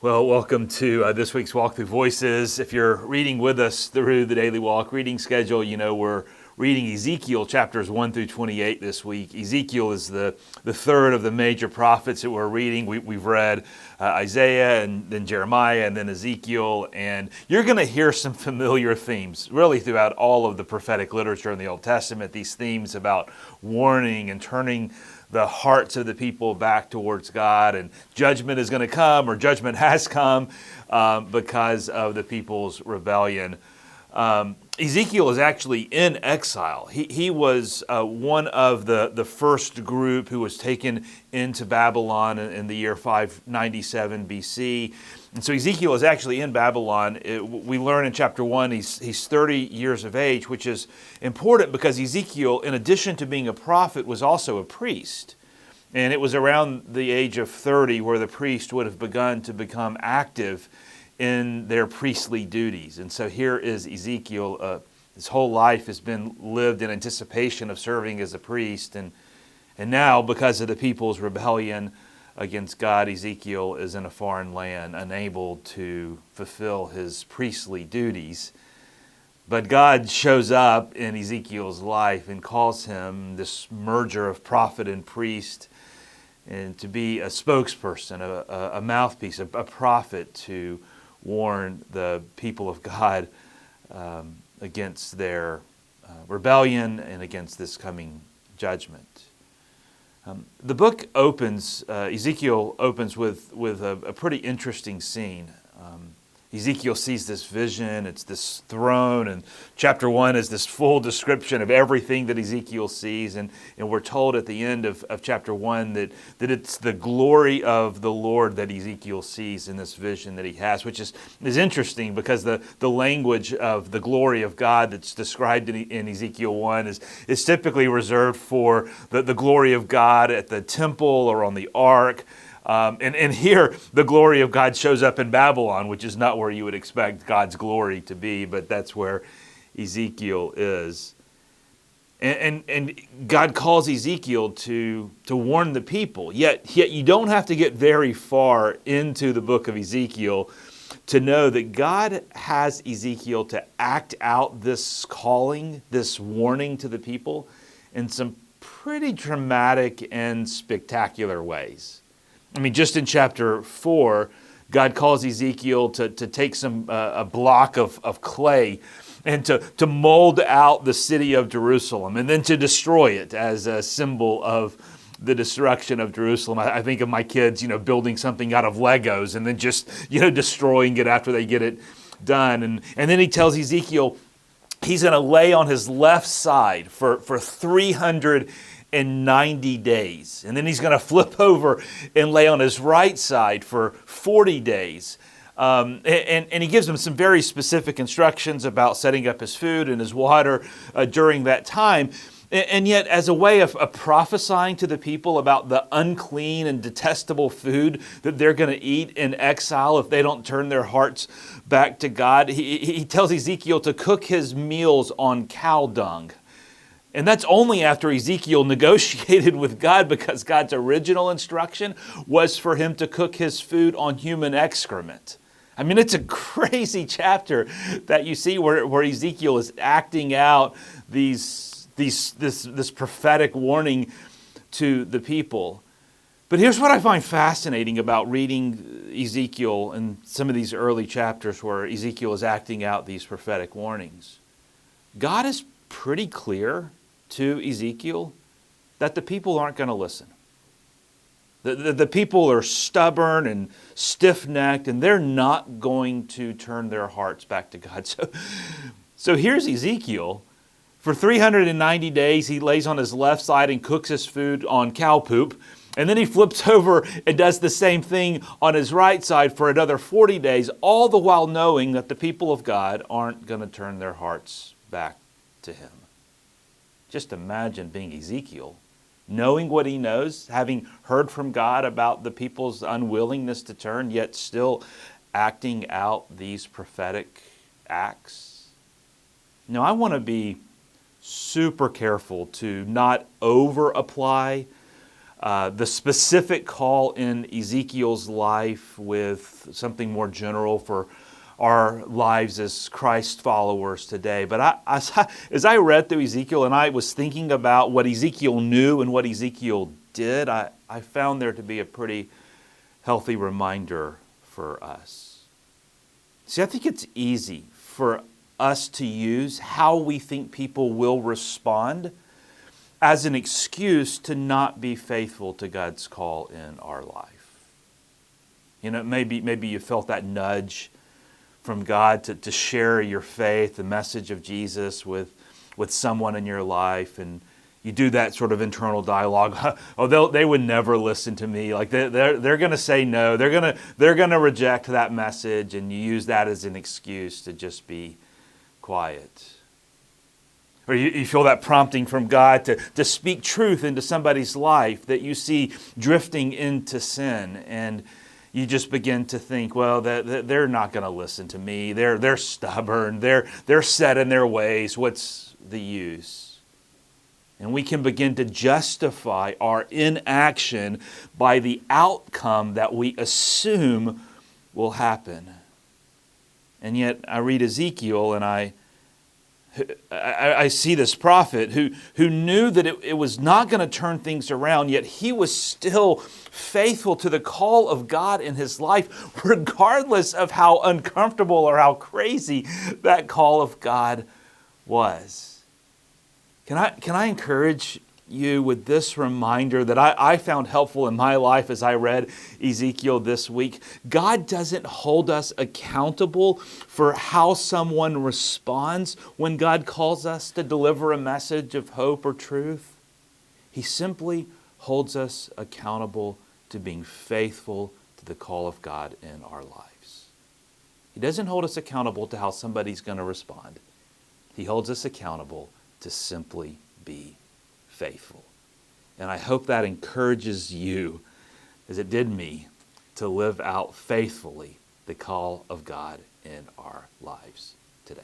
Well, welcome to this week's Walk Through Voices. If you're reading with us through the Daily Walk reading schedule, you know we're reading Ezekiel chapters 1 through 28 this week. Ezekiel is the third of the major prophets that we're reading. We've read Isaiah and then Jeremiah and then Ezekiel, and you're going to hear some familiar themes really throughout all of the prophetic literature in the Old Testament, these themes about warning and turning the hearts of the people back towards God, and judgment is going to come, or judgment has come because of the people's rebellion. Ezekiel is actually in exile. He was one of the first group who was taken into Babylon in the year 597 BC. And so Ezekiel is actually in Babylon. We learn in chapter 1 he's 30 years of age, which is important because Ezekiel, in addition to being a prophet, was also a priest. And it was around the age of 30 where the priest would have begun to become active in their priestly duties. And so here is Ezekiel. His whole life has been lived in anticipation of serving as a priest. And now, because of the people's rebellion against God, Ezekiel is in a foreign land, unable to fulfill his priestly duties. But God shows up in Ezekiel's life and calls him this merger of prophet and priest, and to be a spokesperson, a mouthpiece, a prophet to warn the people of God against their rebellion and against this coming judgment. The book opens, Ezekiel opens with a pretty interesting scene. Ezekiel sees this vision, it's this throne, and chapter 1 is this full description of everything that Ezekiel sees, and we're told at the end of chapter 1 that it's the glory of the Lord that Ezekiel sees in this vision that he has, which is interesting because the language of the glory of God that's described in Ezekiel 1 is typically reserved for the glory of God at the temple or on the ark. And here, the glory of God shows up in Babylon, which is not where you would expect God's glory to be, but that's where Ezekiel is. And God calls Ezekiel to warn the people. Yet you don't have to get very far into the book of Ezekiel to know that God has Ezekiel to act out this calling, this warning to the people in some pretty dramatic and spectacular ways. I mean, just in chapter 4, God calls Ezekiel to take a block of clay and to mold out the city of Jerusalem and then to destroy it as a symbol of the destruction of Jerusalem. I think of my kids, building something out of Legos and then just, destroying it after they get it done. And then he tells Ezekiel he's going to lay on his left side for 390 days. And then he's going to flip over and lay on his right side for 40 days. And he gives him some very specific instructions about setting up his food and his water during that time. And yet, as a way of prophesying to the people about the unclean and detestable food that they're going to eat in exile if they don't turn their hearts back to God, he tells Ezekiel to cook his meals on cow dung. And that's only after Ezekiel negotiated with God, because God's original instruction was for him to cook his food on human excrement. I mean, it's a crazy chapter that you see where Ezekiel is acting out this prophetic warning to the people. But here's what I find fascinating about reading Ezekiel and some of these early chapters where Ezekiel is acting out these prophetic warnings. God is pretty clear to Ezekiel that the people aren't going to listen. The people are stubborn and stiff-necked, and they're not going to turn their hearts back to God. So here's Ezekiel. For 390 days, he lays on his left side and cooks his food on cow poop. And then he flips over and does the same thing on his right side for another 40 days, all the while knowing that the people of God aren't going to turn their hearts back to him. Just imagine being Ezekiel, knowing what he knows, having heard from God about the people's unwillingness to turn, yet still acting out these prophetic acts. Now, I want to be super careful to not over-apply the specific call in Ezekiel's life with something more general for our lives as Christ followers today. But as I read through Ezekiel and I was thinking about what Ezekiel knew and what Ezekiel did, I found there to be a pretty healthy reminder for us. See, I think it's easy for us to use how we think people will respond as an excuse to not be faithful to God's call in our life. You know, maybe you felt that nudge from God to share your faith, the message of Jesus with someone in your life, and you do that sort of internal dialogue. Oh, they would never listen to me. Like they're going to say no. They're going to reject that message, and you use that as an excuse to just be quiet. Or you feel that prompting from God to speak truth into somebody's life that you see drifting into sin, and you just begin to think, well, they're not going to listen to me. They're stubborn. They're set in their ways. What's the use? And we can begin to justify our inaction by the outcome that we assume will happen. And yet I read Ezekiel and I see this prophet who knew that it was not going to turn things around, yet he was still faithful to the call of God in his life, regardless of how uncomfortable or how crazy that call of God was. Can I encourage you with this reminder that I found helpful in my life as I read Ezekiel this week? God doesn't hold us accountable for how someone responds when God calls us to deliver a message of hope or truth. He simply holds us accountable to being faithful to the call of God in our lives. He doesn't hold us accountable to how somebody's going to respond. He holds us accountable to simply be faithful. And I hope that encourages you, as it did me, to live out faithfully the call of God in our lives today.